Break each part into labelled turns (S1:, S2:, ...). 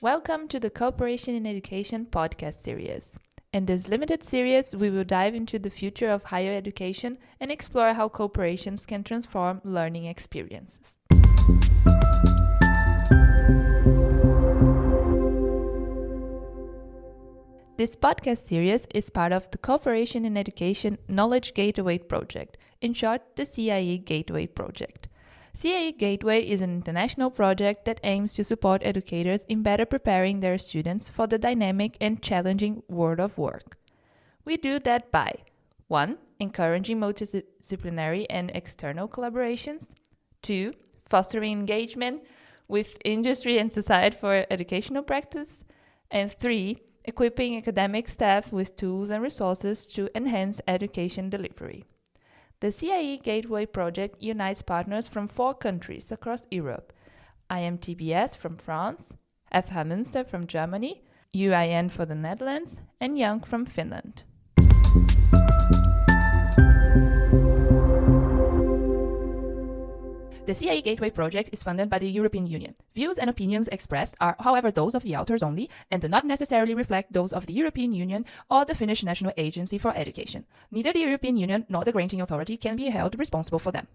S1: Welcome to the Cooperation in Education podcast series. In this limited series, we will dive into the future of higher education and explore how cooperations can transform learning experiences. This podcast series is part of the Cooperation in Education Knowledge Gateway project, in short, the CIE Gateway project. CIE Gateway is an international project that aims to support educators in better preparing their students for the dynamic and challenging world of work. We do that by 1. Encouraging multidisciplinary and external collaborations, 2. Fostering engagement with industry and society for educational practice, and 3. Equipping academic staff with tools and resources to enhance education delivery. The CIE Gateway project unites partners from 4 countries across Europe: IMTBS from France, FH Münster from Germany, UIIN for the Netherlands, and Young from Finland. The CIE Gateway project is funded by the European Union. Views and opinions expressed are, however, those of the authors only and do not necessarily reflect those of the European Union or the Finnish National Agency for Education. Neither the European Union nor the granting authority can be held responsible for them.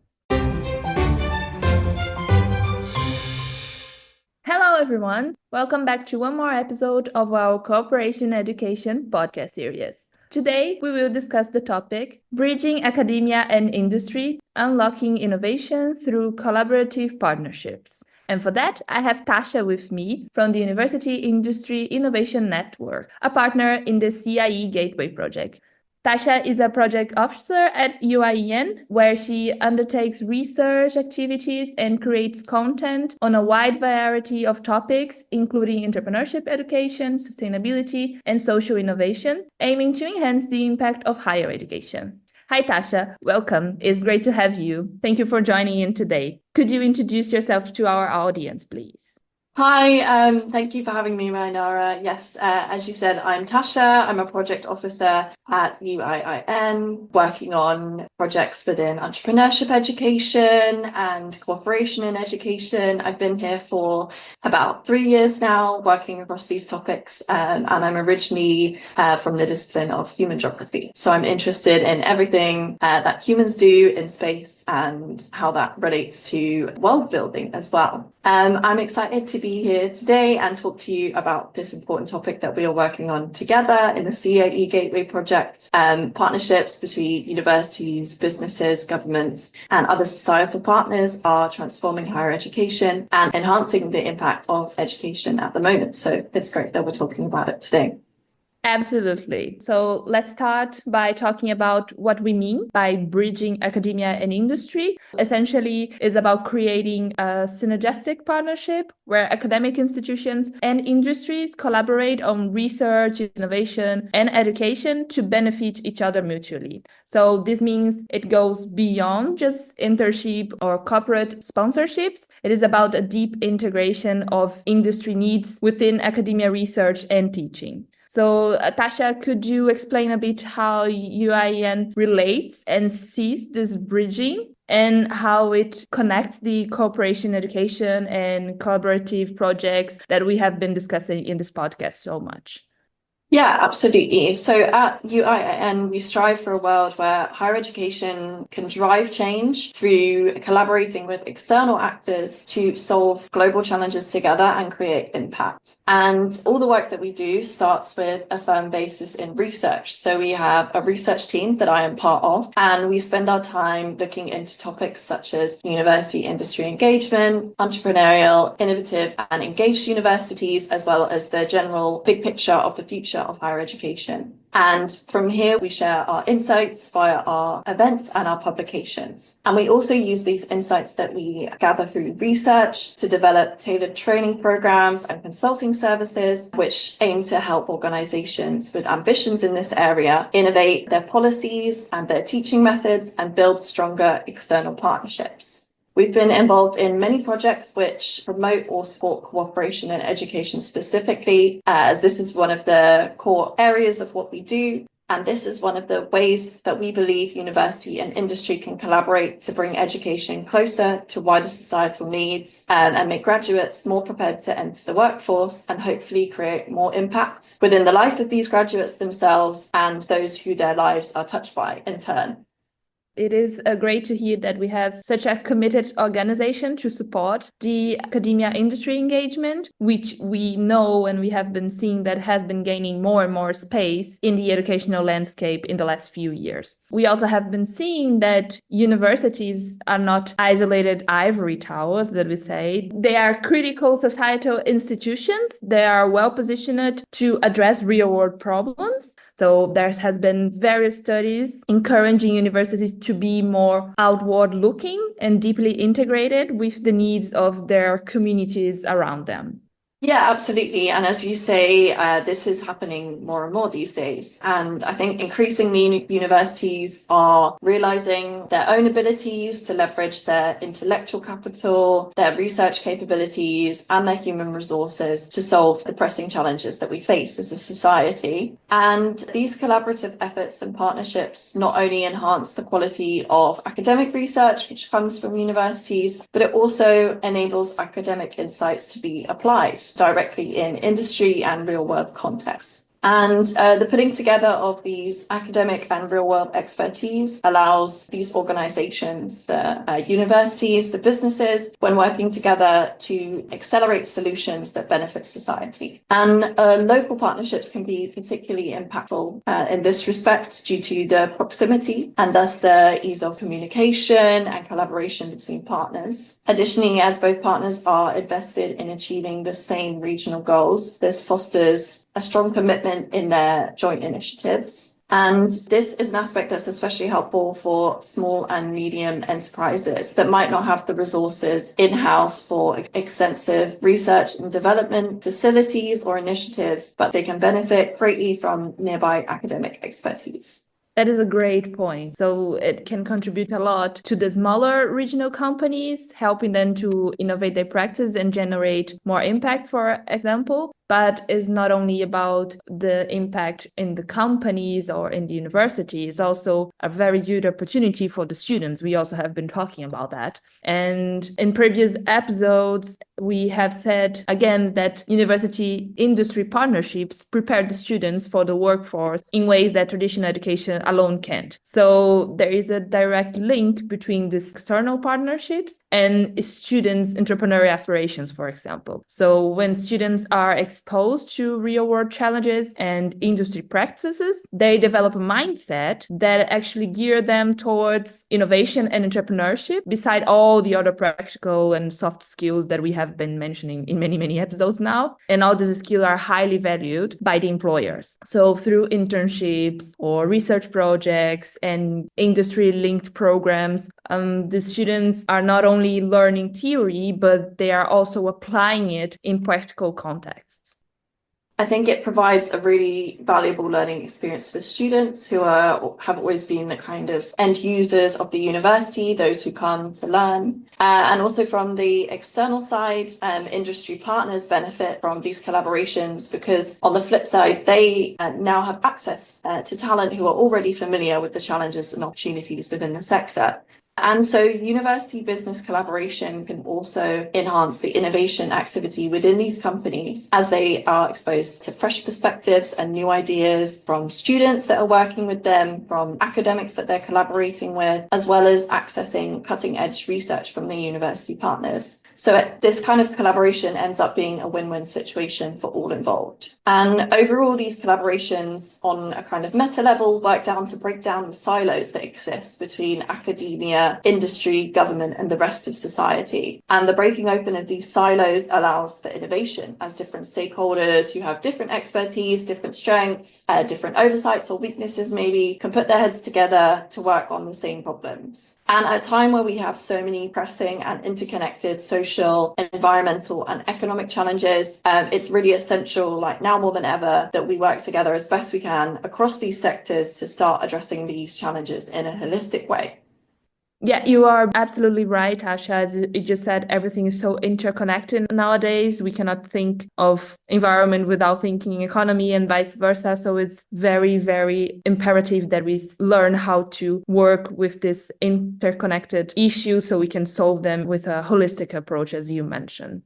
S1: Hello everyone! Welcome back to one more episode of our Cooperation in Education podcast series. Today, we will discuss the topic, Bridging Academia and Industry, Unlocking Innovation Through Collaborative Partnerships. And for that, I have Tasha with me from the University Industry Innovation Network, a partner in the CIE Gateway project. Tasha is a project officer at UIIN, where she undertakes research activities and creates content on a wide variety of topics, including entrepreneurship education, sustainability, and social innovation, aiming to enhance the impact of higher education. Hi, Tasha. Welcome. It's great to have you. Thank you for joining in today. Could you introduce yourself to our audience, please?
S2: Hi, thank you for having me, Rainara. Yes, as you said, I'm Tasha. I'm a project officer at UIIN, working on projects within entrepreneurship education and cooperation in education. I've been here for about 3 years now, working across these topics, and I'm originally from the discipline of human geography. So I'm interested in everything that humans do in space and how that relates to world building as well. I'm excited to be here today and talk to you about this important topic that we are working on together in the CIE Gateway project, partnerships between universities, businesses, governments, and other societal partners are transforming higher education and enhancing the impact of education at the moment. So it's great that we're talking about it today.
S1: Absolutely. So let's start by talking about what we mean by bridging academia and industry. Essentially, is about creating a synergistic partnership where academic institutions and industries collaborate on research, innovation, and education to benefit each other mutually. So this means it goes beyond just internship or corporate sponsorships. It is about a deep integration of industry needs within academia research and teaching. So, Tasha, could you explain a bit how UIIN relates and sees this bridging and how it connects the cooperation education and collaborative projects that we have been discussing in this podcast so much?
S2: Yeah, absolutely. So at UIIN, we strive for a world where higher education can drive change through collaborating with external actors to solve global challenges together and create impact. And all the work that we do starts with a firm basis in research. So we have a research team that I am part of, and we spend our time looking into topics such as university industry engagement, entrepreneurial, innovative, and engaged universities, as well as the general big picture of the future of higher education. And from here, we share our insights via our events and our publications. And we also use these insights that we gather through research to develop tailored training programs and consulting services, which aim to help organizations with ambitions in this area innovate their policies and their teaching methods and build stronger external partnerships. We've been involved in many projects which promote or support cooperation in education specifically, as this is one of the core areas of what we do. And this is one of the ways that we believe university and industry can collaborate to bring education closer to wider societal needs, and make graduates more prepared to enter the workforce and hopefully create more impact within the life of these graduates themselves and those who their lives are touched by in turn.
S1: It is great to hear that we have such a committed organization to support the academia industry engagement, which we know and we have been seeing that has been gaining more and more space in the educational landscape in the last few years. We also have been seeing that universities are not isolated ivory towers, that we say. They are critical societal institutions. They are well positioned to address real world problems. So there has been various studies encouraging universities to be more outward looking and deeply integrated with the needs of their communities around them.
S2: Yeah, absolutely. And as you say, this is happening more and more these days. And I think increasingly universities are realizing their own abilities to leverage their intellectual capital, their research capabilities, and their human resources to solve the pressing challenges that we face as a society. And these collaborative efforts and partnerships not only enhance the quality of academic research, which comes from universities, but it also enables academic insights to be applied directly in industry and real world contexts. And the putting together of these academic and real world expertise allows these organizations, the universities, the businesses, when working together to accelerate solutions that benefit society. And local partnerships can be particularly impactful in this respect due to the proximity and thus the ease of communication and collaboration between partners. Additionally, as both partners are invested in achieving the same regional goals, this fosters a strong commitment in their joint initiatives. And this is an aspect that's especially helpful for small and medium enterprises that might not have the resources in-house for extensive research and development facilities or initiatives, but they can benefit greatly from nearby academic expertise.
S1: That is a great point. So it can contribute a lot to the smaller regional companies, helping them to innovate their practice and generate more impact, for example. But it's not only about the impact in the companies or in the university, it's also a very good opportunity for the students. We also have been talking about that. And in previous episodes, we have said again that university industry partnerships prepare the students for the workforce in ways that traditional education alone can't. So there is a direct link between these external partnerships and students' entrepreneurial aspirations, for example. So when students are exposed to real-world challenges and industry practices, they develop a mindset that actually gear them towards innovation and entrepreneurship, beside all the other practical and soft skills that we have been mentioning in many, many episodes now. And all these skills are highly valued by the employers. So through internships or research projects and industry-linked programs, the students are not only learning theory, but they are also applying it in practical contexts.
S2: I think it provides a really valuable learning experience for students who have always been the kind of end users of the university, those who come to learn. And also from the external side, industry partners benefit from these collaborations because on the flip side, they now have access to talent who are already familiar with the challenges and opportunities within the sector. And so university business collaboration can also enhance the innovation activity within these companies as they are exposed to fresh perspectives and new ideas from students that are working with them, from academics that they're collaborating with, as well as accessing cutting edge research from their university partners. So this kind of collaboration ends up being a win-win situation for all involved. And overall, these collaborations on a kind of meta level work down to break down the silos that exist between academia, industry, government, and the rest of society. And the breaking open of these silos allows for innovation as different stakeholders who have different expertise, different strengths, different oversights or weaknesses maybe, can put their heads together to work on the same problems. And at a time where we have so many pressing and interconnected social, environmental, and economic challenges, it's really essential, like now more than ever, that we work together as best we can across these sectors to start addressing these challenges in a holistic way.
S1: Yeah, you are absolutely right, Tasha. As you just said, everything is so interconnected nowadays. We cannot think of environment without thinking economy and vice versa. So it's very, very imperative that we learn how to work with this interconnected issue so we can solve them with a holistic approach, as you mentioned.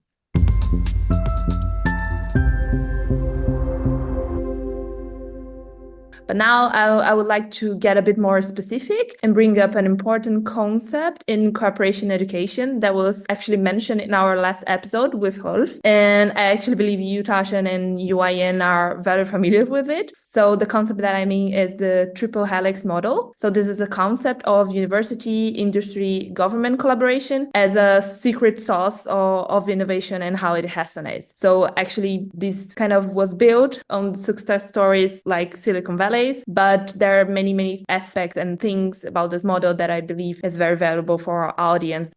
S1: But now I would like to get a bit more specific and bring up an important concept in cooperation education that was actually mentioned in our last episode with Rolf. And I actually believe you, Tasha, and UIIN are very familiar with it. So the concept that I mean is the Triple Helix model. So this is a concept of university, industry, government collaboration as a secret sauce of innovation and how it resonates. So actually this kind of was built on success stories like Silicon Valley, but there are many, many aspects and things about this model that I believe is very valuable for our audience.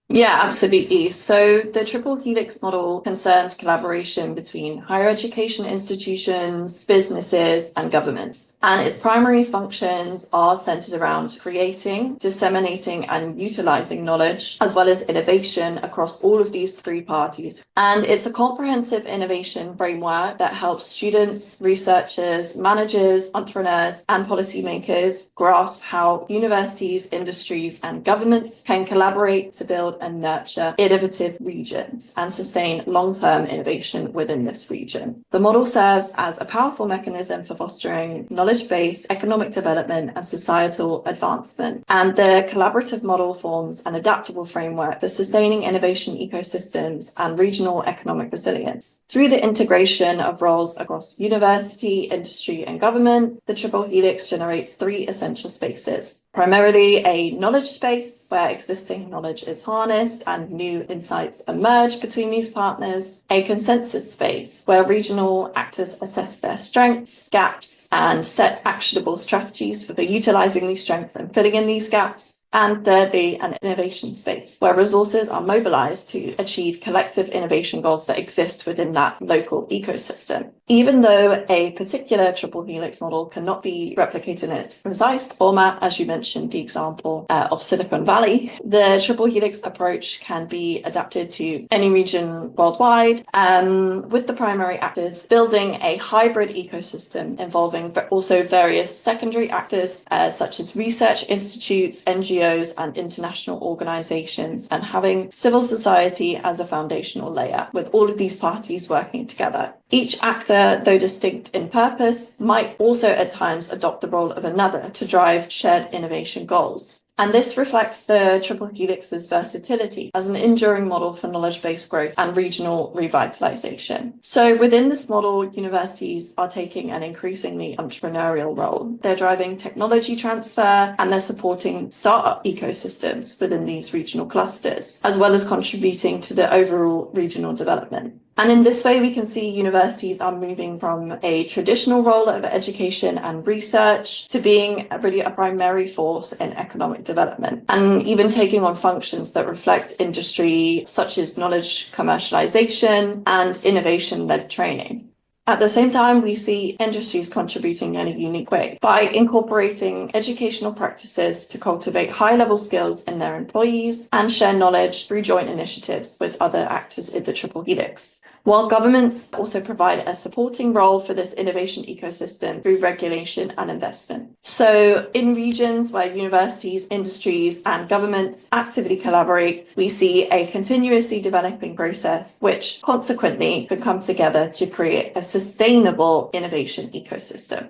S2: Yeah, absolutely. So the Triple Helix model concerns collaboration between higher education institutions, businesses, and governments. And its primary functions are centered around creating, disseminating, and utilizing knowledge, as well as innovation across all of these three parties. And it's a comprehensive innovation framework that helps students, researchers, managers, entrepreneurs, and policymakers grasp how universities, industries, and governments can collaborate to build and nurture innovative regions and sustain long-term innovation within this region. The model serves as a powerful mechanism for fostering knowledge-based economic development and societal advancement. And the collaborative model forms an adaptable framework for sustaining innovation ecosystems and regional economic resilience. Through the integration of roles across university, industry, and government, the Triple Helix generates three essential spaces. Primarily a knowledge space where existing knowledge is harnessed and new insights emerge between these partners, a consensus space where regional actors assess their strengths, gaps, and set actionable strategies for utilizing these strengths and filling in these gaps. And thirdly, an innovation space where resources are mobilized to achieve collective innovation goals that exist within that local ecosystem. Even though a particular Triple Helix model cannot be replicated in its precise format, as you mentioned, the example of Silicon Valley, the Triple Helix approach can be adapted to any region worldwide, with the primary actors building a hybrid ecosystem involving also various secondary actors, such as research institutes, NGOs, and international organizations, and having civil society as a foundational layer, with all of these parties working together. Each actor, though distinct in purpose, might also at times adopt the role of another to drive shared innovation goals. And this reflects the Triple Helix's versatility as an enduring model for knowledge-based growth and regional revitalization. So within this model, universities are taking an increasingly entrepreneurial role. They're driving technology transfer and they're supporting startup ecosystems within these regional clusters, as well as contributing to the overall regional development. And in this way, we can see universities are moving from a traditional role of education and research to being really a primary force in economic development, and even taking on functions that reflect industry, such as knowledge commercialization and innovation-led training. At the same time, we see industries contributing in a unique way by incorporating educational practices to cultivate high-level skills in their employees and share knowledge through joint initiatives with other actors in the Triple Helix. While governments also provide a supporting role for this innovation ecosystem through regulation and investment. So in regions where universities, industries, and governments actively collaborate, we see a continuously developing process, which consequently could come together to create a sustainable innovation ecosystem.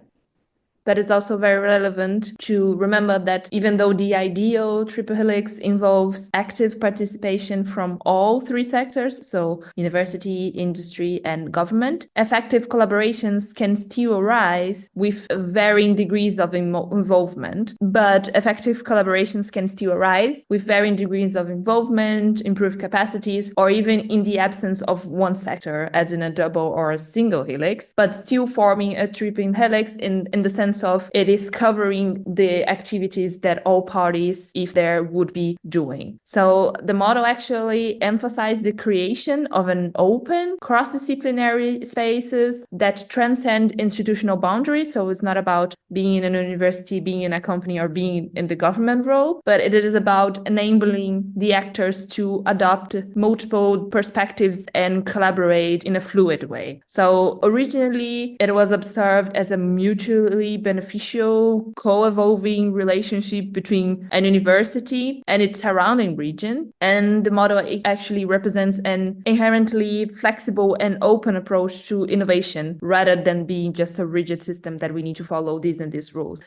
S1: That is also very relevant to remember that even though the ideal Triple Helix involves active participation from all three sectors, so university, industry, and government, effective collaborations can still arise with varying degrees of involvement. But effective collaborations can still arise with varying degrees of involvement, improved capacities, or even in the absence of one sector, as in a double or a single helix, but still forming a triple helix in the sense sense of it is covering the activities that all parties, if there would be doing. So the model actually emphasized the creation of an open, cross-disciplinary spaces that transcend institutional boundaries. So it's not about being in a university, being in a company, or being in the government role, but it is about enabling the actors to adopt multiple perspectives and collaborate in a fluid way. So originally it was observed as a mutually beneficial, co-evolving relationship between an university and its surrounding region. And the model actually represents an inherently flexible and open approach to innovation rather than being just a rigid system that we need to follow these and these rules.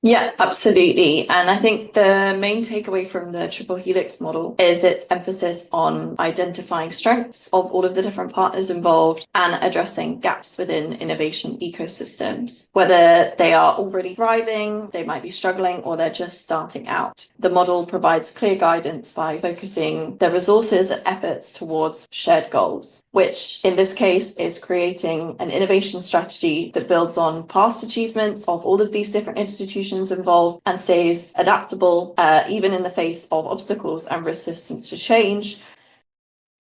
S2: Yeah, absolutely. And I think the main takeaway from the Triple Helix model is its emphasis on identifying strengths of all of the different partners involved and addressing gaps within innovation ecosystems. Whether they are already thriving, they might be struggling, or they're just starting out. The model provides clear guidance by focusing the resources and efforts towards shared goals, which in this case is creating an innovation strategy that builds on past achievements of all of these different institutions involved and stays adaptable even in the face of obstacles and resistance to change.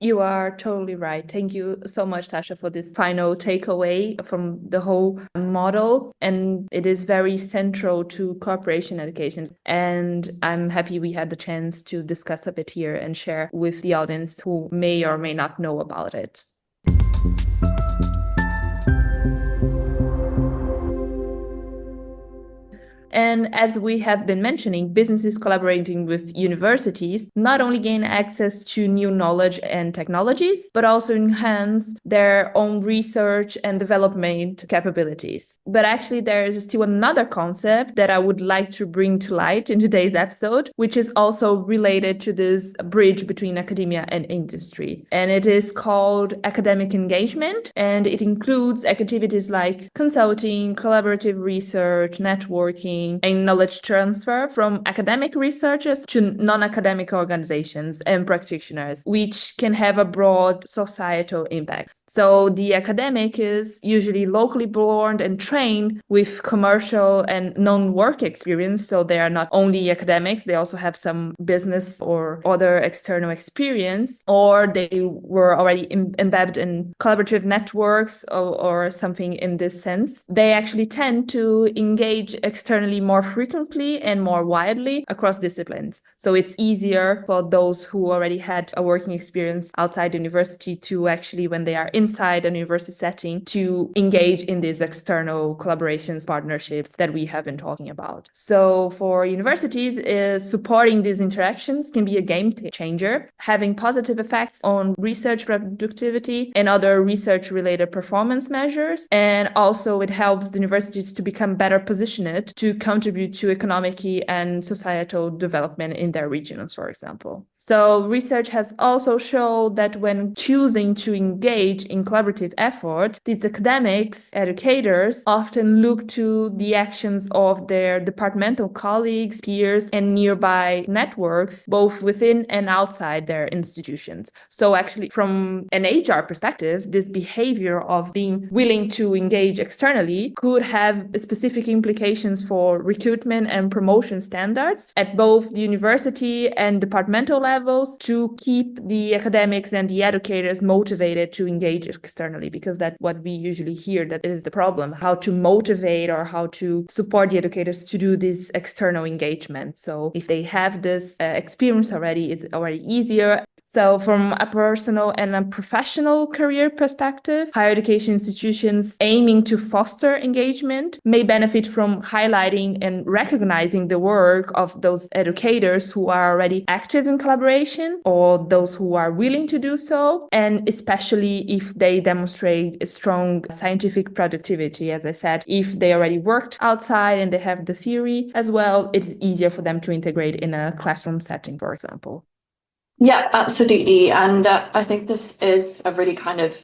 S1: You are totally right. Thank you so much, Tasha, for this final takeaway from the whole model. And it is very central to cooperation education. And I'm happy we had the chance to discuss a bit here and share with the audience who may or may not know about it. And as we have been mentioning, businesses collaborating with universities not only gain access to new knowledge and technologies, but also enhance their own research and development capabilities. But actually, there is still another concept that I would like to bring to light in today's episode, which is also related to this bridge between academia and industry. And it is called academic engagement, and it includes activities like consulting, collaborative research, networking, and knowledge transfer from academic researchers to non-academic organizations and practitioners, which can have a broad societal impact. So the academic is usually locally born and trained with commercial and non-work experience. So they are not only academics, they also have some business or other external experience, or they were already embedded in collaborative networks or something in this sense. They actually tend to engage externally more frequently and more widely across disciplines. So it's easier for those who already had a working experience outside university to actually, when they are inside a university setting, to engage in these external collaborations, partnerships that we have been talking about. So for universities, supporting these interactions can be a game changer, having positive effects on research productivity and other research-related performance measures. And also it helps the universities to become better positioned to contribute to economic and societal development in their regions, for example. So research has also shown that when choosing to engage in collaborative effort, these academics, educators, often look to the actions of their departmental colleagues, peers, and nearby networks, both within and outside their institutions. So actually, from an HR perspective, this behavior of being willing to engage externally could have specific implications for recruitment and promotion standards at both the university and departmental levels to keep the academics and the educators motivated to engage externally, because that's what we usually hear that is the problem, how to motivate or how to support the educators to do this external engagement. So if they have this experience already, it's already easier. So from a personal and a professional career perspective, higher education institutions aiming to foster engagement may benefit from highlighting and recognizing the work of those educators who are already active in collaboration or those who are willing to do so, and especially if they demonstrate a strong scientific productivity. As I said, if they already worked outside and they have the theory as well, it's easier for them to integrate in a classroom setting, for example.
S2: Yeah, absolutely. And I think this is a really kind of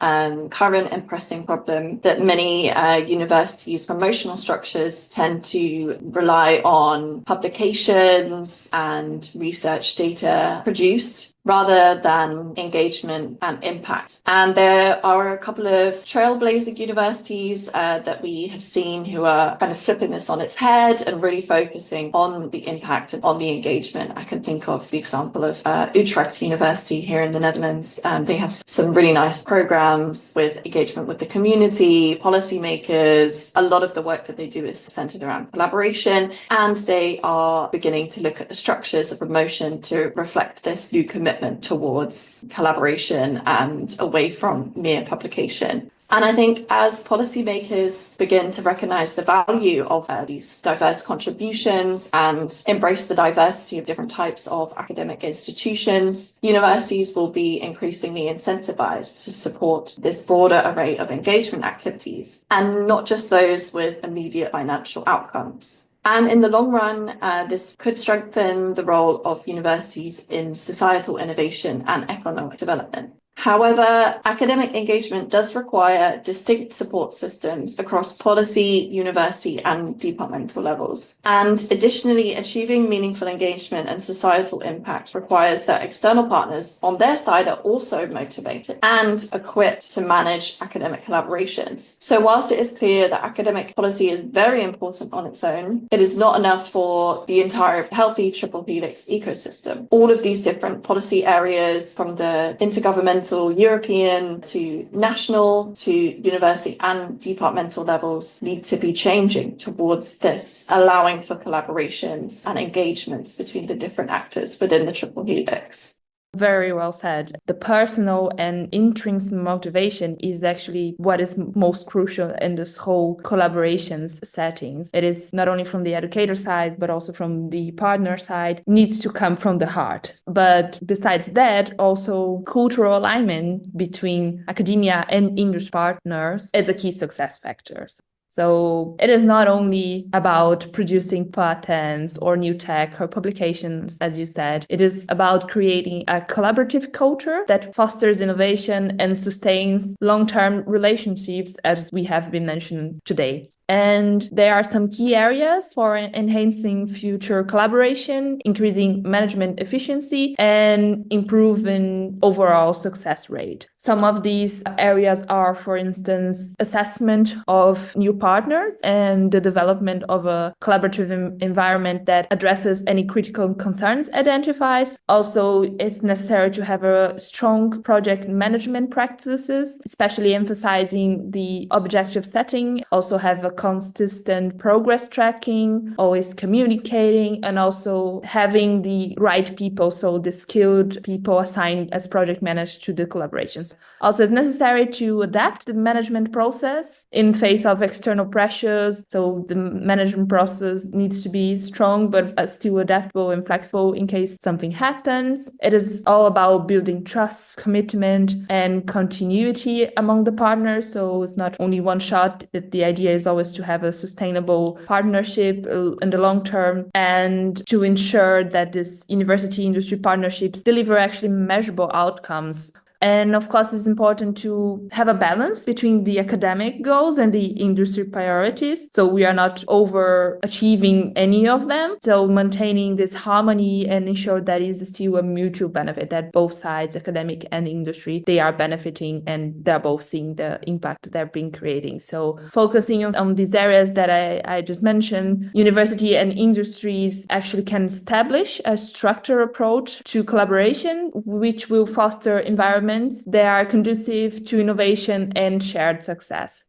S2: current and pressing problem that many universities' promotional structures tend to rely on publications and research data produced rather than engagement and impact. And there are a couple of trailblazer universities that we have seen who are kind of flipping this on its head and really focusing on the impact and on the engagement. I can think of the example of Utrecht University here in the Netherlands. They have some really nice programs with engagement with the community, policymakers. A lot of the work that they do is centered around collaboration, and they are beginning to look at the structures of promotion to reflect this new commitment towards collaboration and away from mere publication. And I think as policymakers begin to recognize the value of these diverse contributions and embrace the diversity of different types of academic institutions, universities will be increasingly incentivized to support this broader array of engagement activities, and not just those with immediate financial outcomes. And in the long run, this could strengthen the role of universities in societal innovation and economic development. However, academic engagement does require distinct support systems across policy, university, and departmental levels. And additionally, achieving meaningful engagement and societal impact requires that external partners on their side are also motivated and equipped to manage academic collaborations. So whilst it is clear that academic policy is very important on its own, it is not enough for the entire healthy Triple Helix ecosystem. All of these different policy areas, from the intergovernmental, European to national to university and departmental levels, need to be changing towards this, allowing for collaborations and engagements between the different actors within the Triple Helix.
S1: Very well said. The personal and intrinsic motivation is actually what is most crucial in this whole collaborations settings. It is not only from the educator side, but also from the partner side, needs to come from the heart. But besides that, also cultural alignment between academia and industry partners is a key success factor. So it is not only about producing patents or new tech or publications, as you said. It is about creating a collaborative culture that fosters innovation and sustains long-term relationships, as we have been mentioning today. And there are some key areas for enhancing future collaboration, increasing management efficiency, and improving overall success rate. Some of these areas are, for instance, assessment of new partners and the development of a collaborative environment that addresses any critical concerns identified. Also, it's necessary to have a strong project management practices, especially emphasizing the objective setting. Also have a consistent progress tracking, always communicating, and also having the right people, so the skilled people assigned as project managers to the collaborations. Also, it's necessary to adapt the management process in face of external pressures. So the management process needs to be strong, but still adaptable and flexible in case something happens. It is all about building trust, commitment, and continuity among the partners. So it's not only one shot. The idea is always to have a sustainable partnership in the long term, and to ensure that this university industry partnerships deliver actually measurable outcomes. And of course, it's important to have a balance between the academic goals and the industry priorities. So we are not overachieving any of them. So maintaining this harmony and ensure that is still a mutual benefit, that both sides, academic and industry, they are benefiting and they're both seeing the impact they're being creating. So focusing on these areas that I just mentioned, university and industries actually can establish a structured approach to collaboration, which will foster environments that are conducive to innovation and shared success.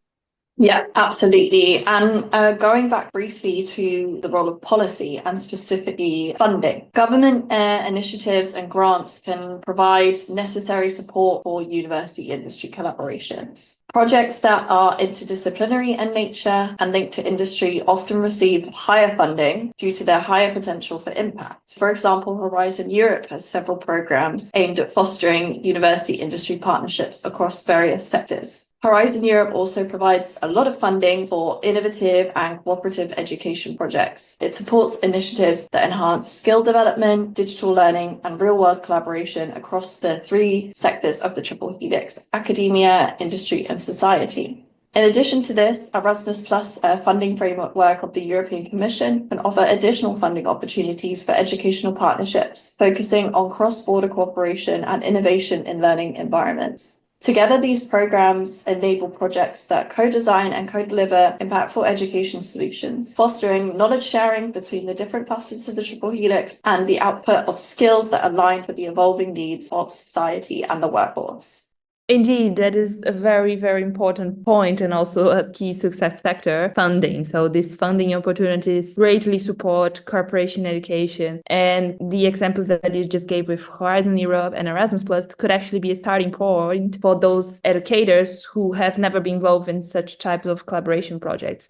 S2: Yeah, absolutely. And going back briefly to the role of policy and specifically funding, government initiatives and grants can provide necessary support for university industry collaborations. Projects that are interdisciplinary in nature and linked to industry often receive higher funding due to their higher potential for impact. For example, Horizon Europe has several programs aimed at fostering university industry partnerships across various sectors. Horizon Europe also provides a lot of funding for innovative and cooperative education projects. It supports initiatives that enhance skill development, digital learning, and real-world collaboration across the three sectors of the Triple Helix: academia, industry, and society. In addition to this, Erasmus Plus funding framework of the European Commission can offer additional funding opportunities for educational partnerships, focusing on cross-border cooperation and innovation in learning environments. Together, these programs enable projects that co-design and co-deliver impactful education solutions, fostering knowledge sharing between the different facets of the Triple Helix and the output of skills that align with the evolving needs of society and the workforce.
S1: Indeed, that is a very, very important point and also a key success factor, funding. So these funding opportunities greatly support cooperation education. And the examples that you just gave with Horizon Europe and Erasmus Plus could actually be a starting point for those educators who have never been involved in such type of collaboration projects.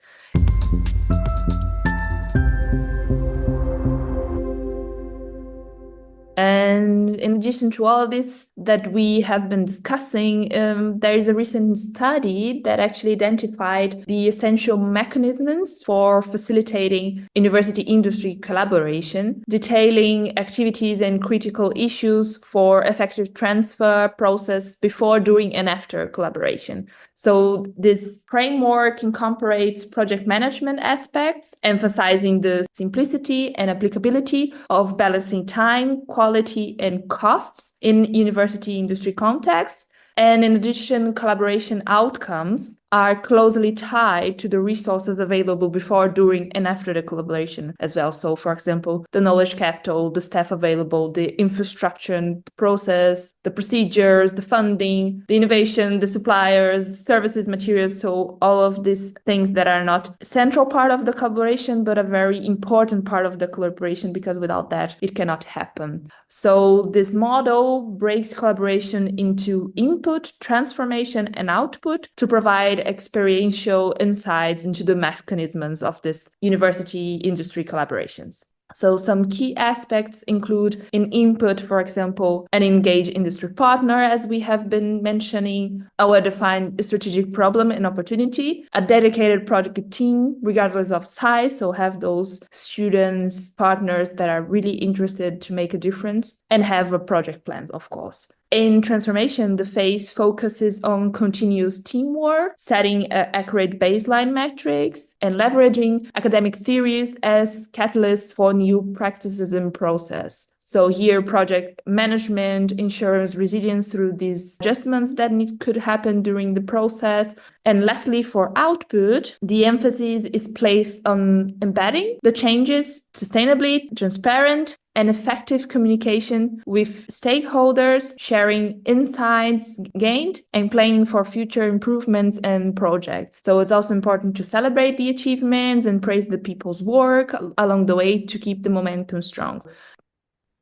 S1: And in addition to all of this that we have been discussing, there is a recent study that actually identified the essential mechanisms for facilitating university-industry collaboration, detailing activities and critical issues for effective transfer process before, during, and after collaboration. So this framework incorporates project management aspects, emphasizing the simplicity and applicability of balancing time, quality, and costs in university industry contexts. And in addition, collaboration outcomes are closely tied to the resources available before, during, and after the collaboration as well. So, for example, the knowledge capital, the staff available, the infrastructure, the process, the procedures, the funding, the innovation, the suppliers, services, materials. So all of these things that are not a central part of the collaboration, but a very important part of the collaboration, because without that, it cannot happen. So this model breaks collaboration into input, transformation, and output to provide experiential insights into the mechanisms of this university industry collaborations. So some key aspects include in input, for example, an engaged industry partner, as we have been mentioning, our defined strategic problem and opportunity, a dedicated project team, regardless of size, so have those students, partners that are really interested to make a difference, and have a project plan, of course. In transformation, the phase focuses on continuous teamwork, setting accurate baseline metrics, and leveraging academic theories as catalysts for new practices and process. So here, project management ensures resilience through these adjustments that could happen during the process. And lastly, for output, the emphasis is placed on embedding the changes sustainably, transparent, and effective communication with stakeholders, sharing insights gained, and planning for future improvements and projects. So it's also important to celebrate the achievements and praise the people's work along the way to keep the momentum strong.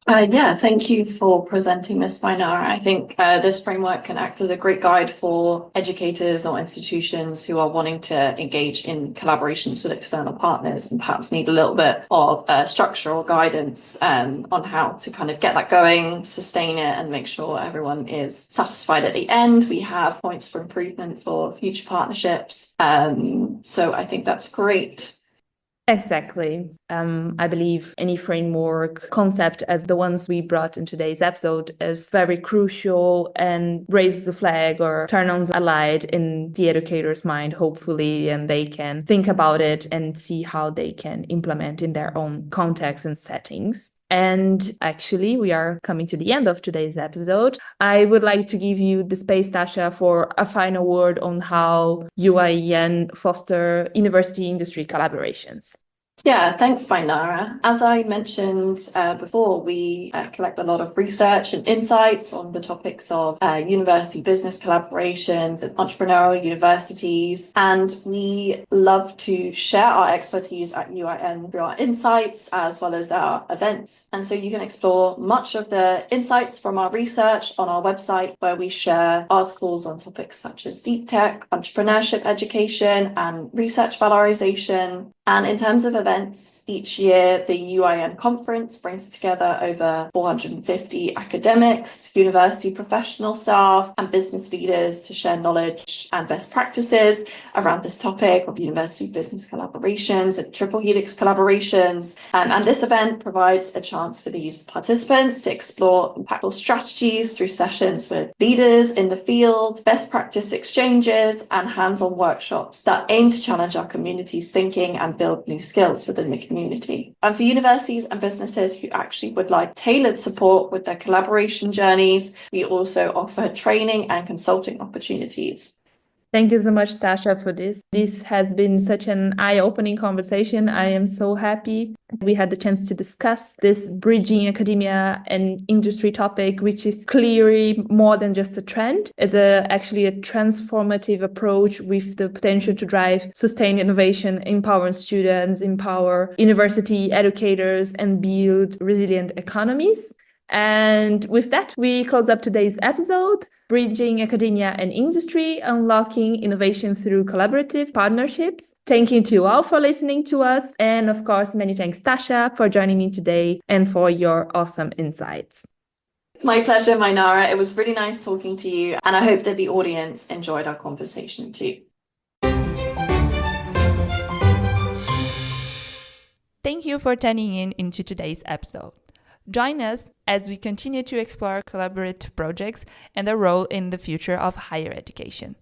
S2: Thank you for presenting this, Mainara. I think this framework can act as a great guide for educators or institutions who are wanting to engage in collaborations with external partners and perhaps need a little bit of structure or guidance on how to kind of get that going, sustain it, and make sure everyone is satisfied at the end. We have points for improvement for future partnerships. So I think that's great.
S1: Exactly. I believe any framework concept as the ones we brought in today's episode is very crucial and raises a flag or turn on a light in the educator's mind, hopefully, and they can think about it and see how they can implement in their own context and settings. And actually, we are coming to the end of today's episode. I would like to give you the space, Tasha, for a final word on how UIIN foster university-industry collaborations.
S2: Yeah, thanks, Mainara. As I mentioned before, we collect a lot of research and insights on the topics of university business collaborations and entrepreneurial universities, and we love to share our expertise at UIIN through our insights as well as our events. And so you can explore much of the insights from our research on our website, where we share articles on topics such as deep tech, entrepreneurship education, and research valorization. And in terms of events, each year the UIIN conference brings together over 450 academics, university professional staff, and business leaders to share knowledge and best practices around this topic of university business collaborations and Triple Helix collaborations. And this event provides a chance for these participants to explore impactful strategies through sessions with leaders in the field, best practice exchanges, and hands-on workshops that aim to challenge our community's thinking and build new skills within the community. And for universities and businesses who actually would like tailored support with their collaboration journeys, we also offer training and consulting opportunities.
S1: Thank you so much, Tasha, for this. This has been such an eye-opening conversation. I am so happy we had the chance to discuss this bridging academia and industry topic, which is clearly more than just a trend. It's actually a transformative approach with the potential to drive sustained innovation, empower students, empower university educators, and build resilient economies. And with that, we close up today's episode. Bridging academia and industry, unlocking innovation through collaborative partnerships. Thank you to all for listening to us. And of course, many thanks, Tasha, for joining me today and for your awesome insights.
S2: My pleasure, Mainara. It was really nice talking to you. And I hope that the audience enjoyed our conversation too.
S1: Thank you for tuning in into today's episode. Join us as we continue to explore collaborative projects and their role in the future of higher education.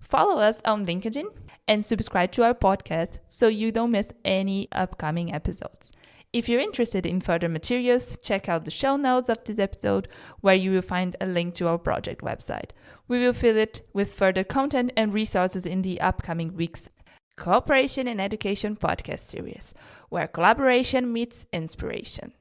S1: Follow us on LinkedIn and subscribe to our podcast so you don't miss any upcoming episodes. If you're interested in further materials, check out the show notes of this episode where you will find a link to our project website. We will fill it with further content and resources in the upcoming weeks. Cooperation in Education podcast series, where collaboration meets inspiration.